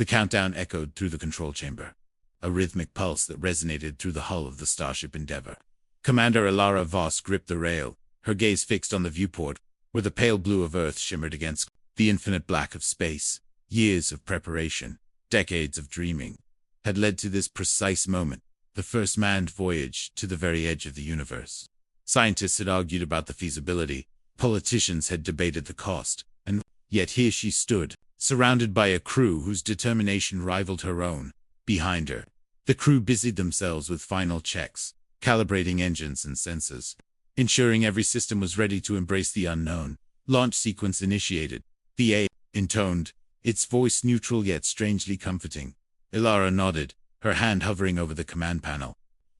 The countdown echoed through the control chamber, a rhythmic pulse that resonated through the hull of the starship Endeavour. Commander Ilara Voss gripped the rail, her gaze fixed on the viewport, where the pale blue of Earth shimmered against the infinite black of space. Years of preparation, decades of dreaming, had led to this precise moment, the first manned voyage to the very edge of the universe. Scientists had argued about the feasibility, politicians had debated the cost, and yet here she stood, surrounded by a crew whose determination rivaled her own. Behind her, the crew busied themselves with final checks, calibrating engines and sensors, ensuring every system was ready to embrace the unknown. Launch sequence initiated. The A intoned, its voice neutral yet strangely comforting. Ilara nodded, her hand hovering over the command panel.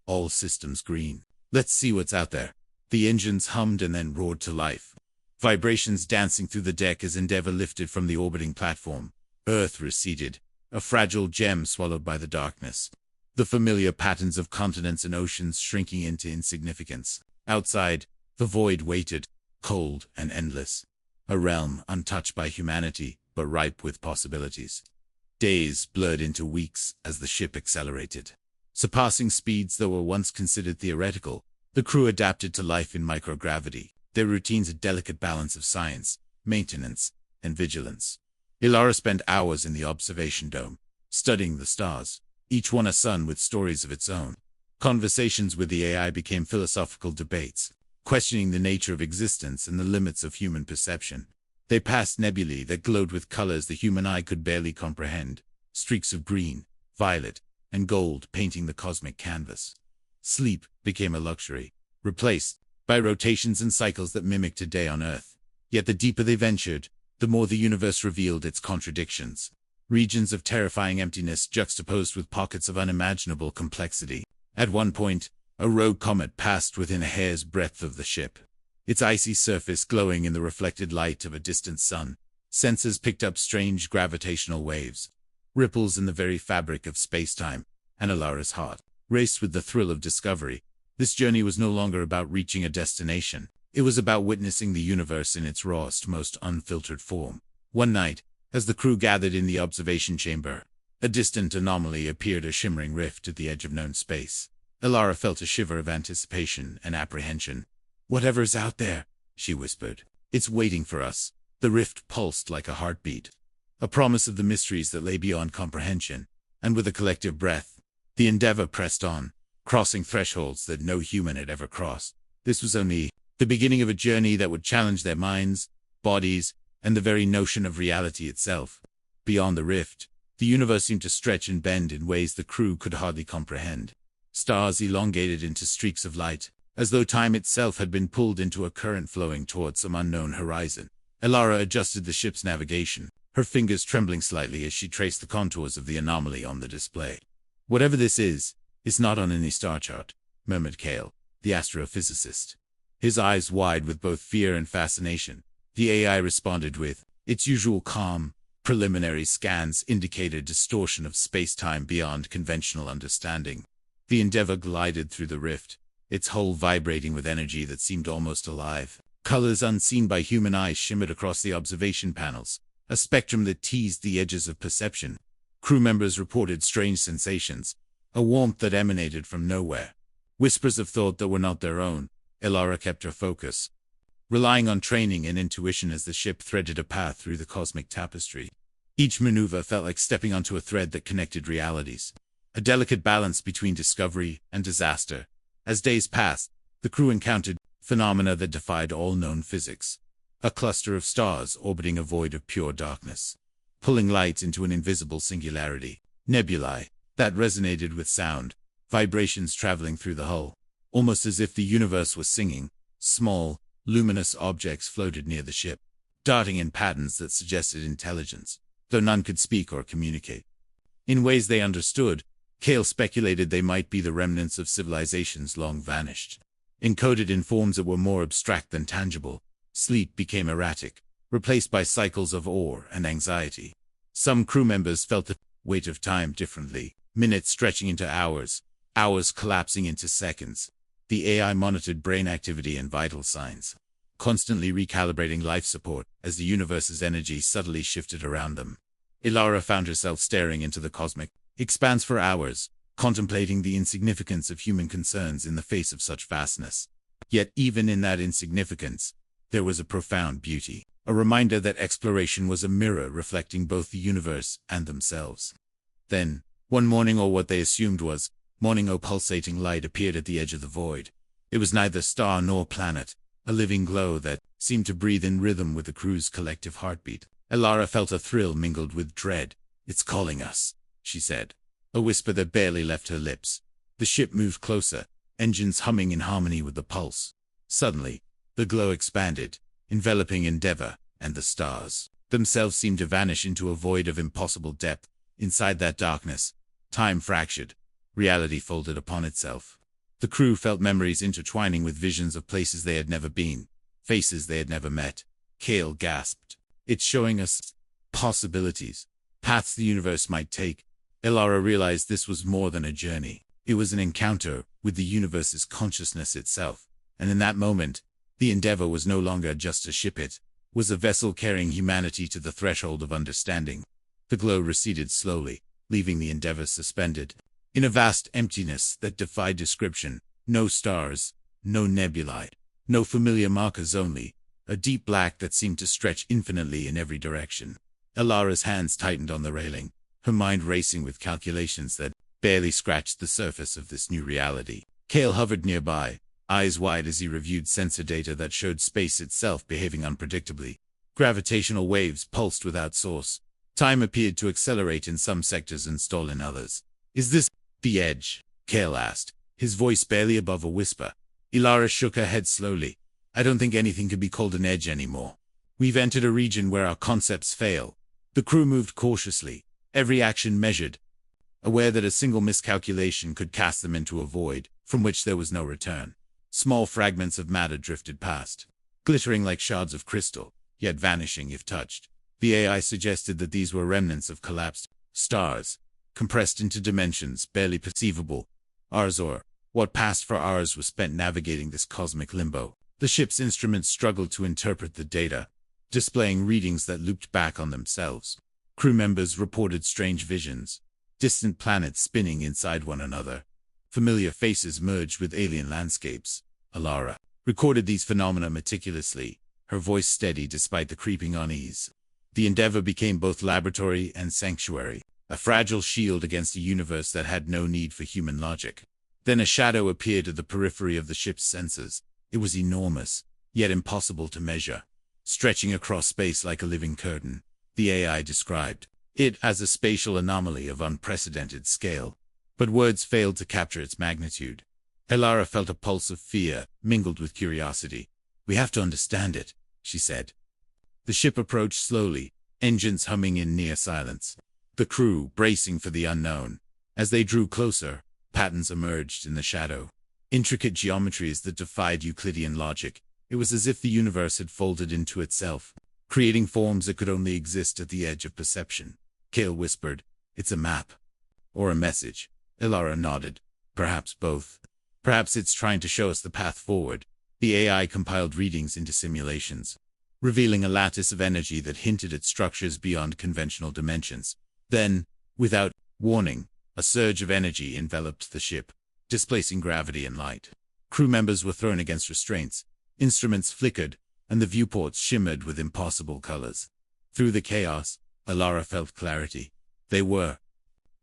All systems green. Let's see what's out there. The engines hummed and then roared to life, vibrations dancing through the deck as Endeavour lifted from the orbiting platform. Earth receded, a fragile gem swallowed by the darkness, the familiar patterns of continents and oceans shrinking into insignificance. Outside, the void waited, cold and endless, a realm untouched by humanity, but ripe with possibilities. Days blurred into weeks as the ship accelerated. Surpassing speeds that were once considered theoretical, the crew adapted to life in microgravity, their routines a delicate balance of science, maintenance, and vigilance. Ilara spent hours in the observation dome, studying the stars, each one a sun with stories of its own. Conversations with the AI became philosophical debates, questioning the nature of existence and the limits of human perception. They passed nebulae that glowed with colors the human eye could barely comprehend, streaks of green, violet, and gold painting the cosmic canvas. Sleep became a luxury, replaced by rotations and cycles that mimicked a day on Earth. Yet the deeper they ventured, the more the universe revealed its contradictions. Regions of terrifying emptiness juxtaposed with pockets of unimaginable complexity. At one point, a rogue comet passed within a hair's breadth of the ship, its icy surface glowing in the reflected light of a distant sun. Sensors picked up strange gravitational waves, ripples in the very fabric of space-time, and Ilara's heart raced with the thrill of discovery. This journey was no longer about reaching a destination. It was about witnessing the universe in its rawest, most unfiltered form. One night, as the crew gathered in the observation chamber, a distant anomaly appeared, a shimmering rift at the edge of known space. Ilara felt a shiver of anticipation and apprehension. "Whatever's out there," she whispered, "it's waiting for us." The rift pulsed like a heartbeat, a promise of the mysteries that lay beyond comprehension. And with a collective breath, the Endeavour pressed on, crossing thresholds that no human had ever crossed. This was only the beginning of a journey that would challenge their minds, bodies, and the very notion of reality itself. Beyond the rift, the universe seemed to stretch and bend in ways the crew could hardly comprehend. Stars elongated into streaks of light, as though time itself had been pulled into a current flowing towards some unknown horizon. Ilara adjusted the ship's navigation, her fingers trembling slightly as she traced the contours of the anomaly on the display. "Whatever this is, it's not on any star chart," murmured Kale, the astrophysicist, his eyes wide with both fear and fascination. The AI responded with its usual calm. Preliminary scans indicated distortion of space-time beyond conventional understanding. The Endeavour glided through the rift, its hull vibrating with energy that seemed almost alive. Colors unseen by human eyes shimmered across the observation panels, a spectrum that teased the edges of perception. Crew members reported strange sensations, a warmth that emanated from nowhere, whispers of thought that were not their own. Ilara kept her focus, relying on training and intuition as the ship threaded a path through the cosmic tapestry. Each maneuver felt like stepping onto a thread that connected realities, a delicate balance between discovery and disaster. As days passed, the crew encountered phenomena that defied all known physics. A cluster of stars orbiting a void of pure darkness, pulling light into an invisible singularity. Nebulae that resonated with sound, vibrations traveling through the hull, almost as if the universe was singing. Small, luminous objects floated near the ship, darting in patterns that suggested intelligence, though none could speak or communicate. In ways they understood, Kale speculated they might be the remnants of civilizations long vanished. Encoded in forms that were more abstract than tangible, sleep became erratic, replaced by cycles of awe and anxiety. Some crew members felt the weight of time differently, minutes stretching into hours, hours collapsing into seconds. The AI monitored brain activity and vital signs, constantly recalibrating life support as the universe's energy subtly shifted around them. Ilara found herself staring into the cosmic expanse for hours, contemplating the insignificance of human concerns in the face of such vastness. Yet even in that insignificance, there was a profound beauty, a reminder that exploration was a mirror reflecting both the universe and themselves. Then, one morning, or what they assumed was morning, a pulsating light appeared at the edge of the void. It was neither star nor planet, a living glow that seemed to breathe in rhythm with the crew's collective heartbeat. Ilara felt a thrill mingled with dread. "It's calling us," she said, a whisper that barely left her lips. The ship moved closer, engines humming in harmony with the pulse. Suddenly, the glow expanded, enveloping Endeavour, and the stars themselves seemed to vanish into a void of impossible depth. Inside that darkness, time fractured, reality folded upon itself. The crew felt memories intertwining with visions of places they had never been, faces they had never met. Kale gasped. "It's showing us possibilities, paths the universe might take." Ilara realized this was more than a journey. It was an encounter with the universe's consciousness itself. And in that moment, the Endeavour was no longer just a ship, it was a vessel carrying humanity to the threshold of understanding. The glow receded slowly, leaving the Endeavour suspended in a vast emptiness that defied description. No stars, no nebulae, no familiar markers, only a deep black that seemed to stretch infinitely in every direction. Ilara's hands tightened on the railing, her mind racing with calculations that barely scratched the surface of this new reality. Kale hovered nearby, eyes wide as he reviewed sensor data that showed space itself behaving unpredictably. Gravitational waves pulsed without source. Time appeared to accelerate in some sectors and stall in others. "Is this the edge?" Kale asked, his voice barely above a whisper. Ilara shook her head slowly. "I don't think anything could be called an edge anymore. We've entered a region where our concepts fail." The crew moved cautiously, every action measured, aware that a single miscalculation could cast them into a void from which there was no return. Small fragments of matter drifted past, glittering like shards of crystal, yet vanishing if touched. The AI suggested that these were remnants of collapsed stars, compressed into dimensions barely perceivable. Ours, or what passed for ours, was spent navigating this cosmic limbo. The ship's instruments struggled to interpret the data, displaying readings that looped back on themselves. Crew members reported strange visions, distant planets spinning inside one another. Familiar faces merged with alien landscapes. Ilara recorded these phenomena meticulously, her voice steady despite the creeping unease. The Endeavour became both laboratory and sanctuary, a fragile shield against a universe that had no need for human logic. Then a shadow appeared at the periphery of the ship's sensors. It was enormous, yet impossible to measure, stretching across space like a living curtain. The AI described it as a spatial anomaly of unprecedented scale, but words failed to capture its magnitude. Ilara felt a pulse of fear, mingled with curiosity. "We have to understand it," she said. The ship approached slowly, engines humming in near silence, the crew bracing for the unknown. As they drew closer, patterns emerged in the shadow, intricate geometries that defied Euclidean logic. It was as if the universe had folded into itself, creating forms that could only exist at the edge of perception. Kale whispered, "It's a map." "Or a message." Ilara nodded. "Perhaps both. Perhaps it's trying to show us the path forward." The AI compiled readings into simulations, revealing a lattice of energy that hinted at structures beyond conventional dimensions. Then, without warning, a surge of energy enveloped the ship, displacing gravity and light. Crew members were thrown against restraints, instruments flickered, and the viewports shimmered with impossible colors. Through the chaos, Ilara felt clarity. They were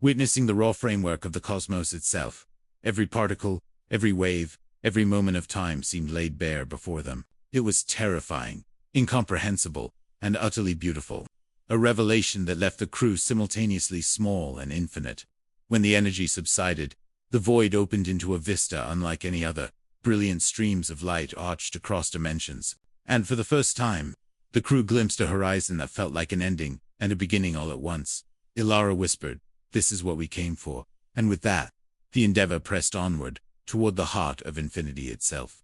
witnessing the raw framework of the cosmos itself. Every particle, every wave, every moment of time seemed laid bare before them. It was terrifying, incomprehensible, and utterly beautiful. A revelation that left the crew simultaneously small and infinite. When the energy subsided, the void opened into a vista unlike any other. Brilliant streams of light arched across dimensions, and for the first time, the crew glimpsed a horizon that felt like an ending and a beginning all at once. Ilara whispered, "This is what we came for." And with that, the Endeavour pressed onward, toward the heart of infinity itself.